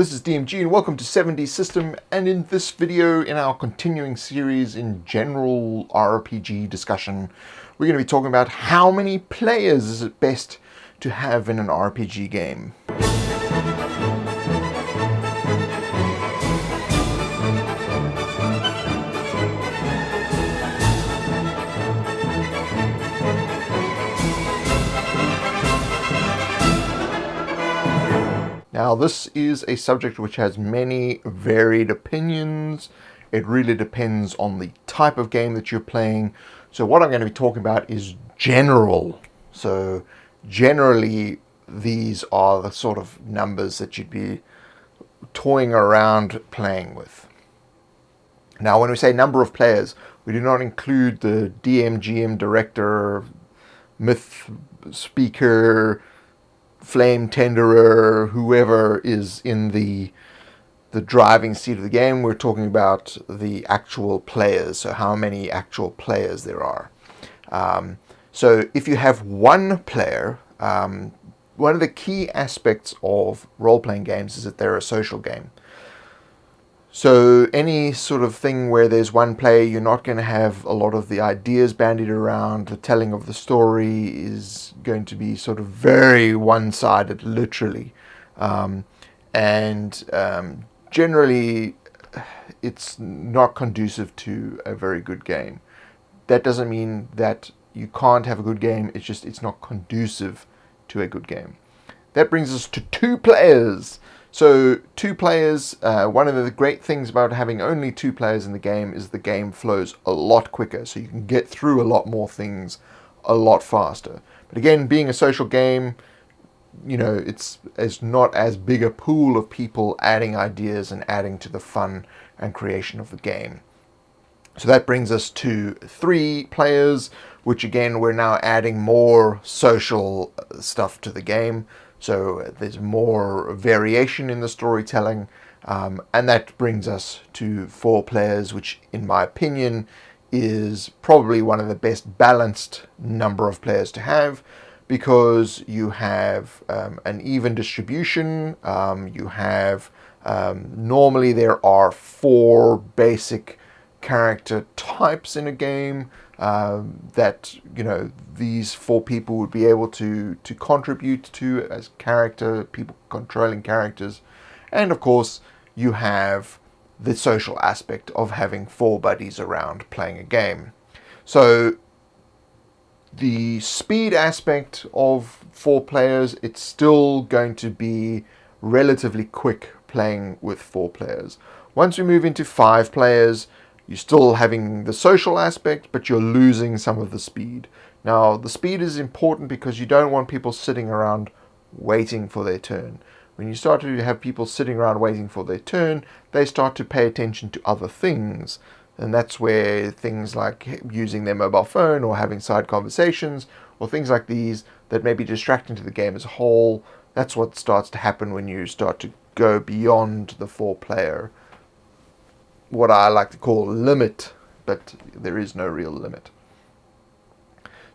This is DMG and welcome to 7D System, and in this video, in our continuing series in general RPG discussion, we're going to be talking about how many players is it best to have in an RPG game. Now, this is a subject which has many varied opinions. It really depends on the type of game that you're playing. So what I'm going to be talking about is general. So generally, these are the sort of numbers that you'd be toying around playing with. Now, when we say number of players, we do not include the DM, GM, director, myth speaker, flame tenderer, whoever is in the driving seat of the game. We're talking about the actual players, so how many actual players there are. So if you have one player, one of the key aspects of role-playing games is that they're a social game. So any sort of thing where there's one player, you're not going to have a lot of the ideas bandied around. The telling of the story is going to be sort of very one-sided, literally. Generally, it's not conducive to a very good game. That doesn't mean that you can't have a good game. It's just it's not conducive to a good game. That brings us to 2 players. So 2 players, one of the great things about having only 2 players in the game is the game flows a lot quicker, so you can get through a lot more things a lot faster. But again, being a social game, you know, it's not as big a pool of people adding ideas and adding to the fun and creation of the game. So that brings us to 3 players, which again, we're now adding more social stuff to the game. So there's more variation in the storytelling, and that brings us to 4 players, which in my opinion is probably one of the best balanced number of players to have, because you have an even distribution. You have normally there are 4 basic character types in a game that, you know, these 4 people would be able to contribute to as people controlling characters. And of course you have the social aspect of having 4 buddies around playing a game. So the speed aspect of 4 players, it's still going to be relatively quick playing with 4 players. Once we move into 5 players, you're still having the social aspect, but you're losing some of the speed. Now, the speed is important because you don't want people sitting around waiting for their turn. When you start to have people sitting around waiting for their turn, they start to pay attention to other things. And that's where things like using their mobile phone or having side conversations or things like these that may be distracting to the game as a whole, that's what starts to happen when you start to go beyond the 4-player. What I like to call limit, but there is no real limit.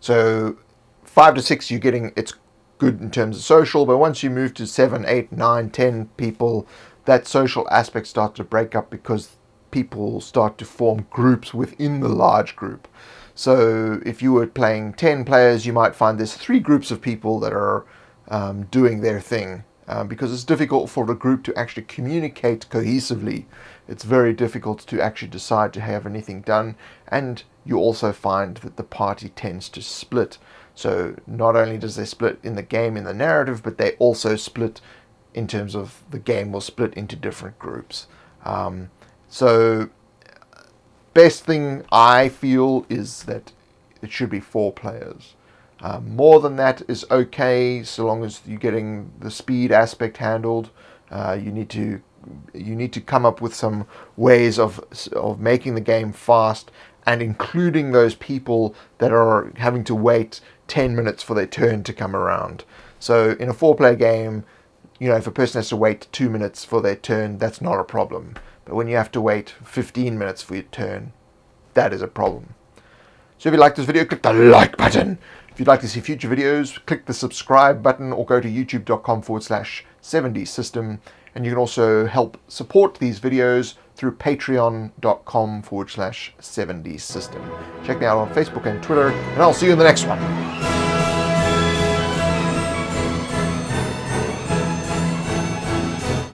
So 5 to 6, you're getting, it's good in terms of social, but once you move to 7, 8, 9, 10 people, that social aspect starts to break up because people start to form groups within the large group. So if you were playing 10 players, you might find there's 3 groups of people that are doing their thing. Because it's difficult for the group to actually communicate cohesively. It's very difficult to actually decide to have anything done, and you also find that the party tends to split. So not only does they split in the game, in the narrative, but they also split in terms of the game will split into different groups. So best thing I feel is that it should be 4 players. More than that is okay, so long as you're getting the speed aspect handled. You need to come up with some ways of making the game fast and including those people that are having to wait 10 minutes for their turn to come around. So in a 4-player game, you know, if a person has to wait 2 minutes for their turn, that's not a problem. But when you have to wait 15 minutes for your turn, that is a problem. So if you like this video, click the like button. If you'd like to see future videos, click the subscribe button or go to youtube.com/7D System. And you can also help support these videos through patreon.com/7dsystem. Check me out on Facebook and Twitter, and I'll see you in the next one.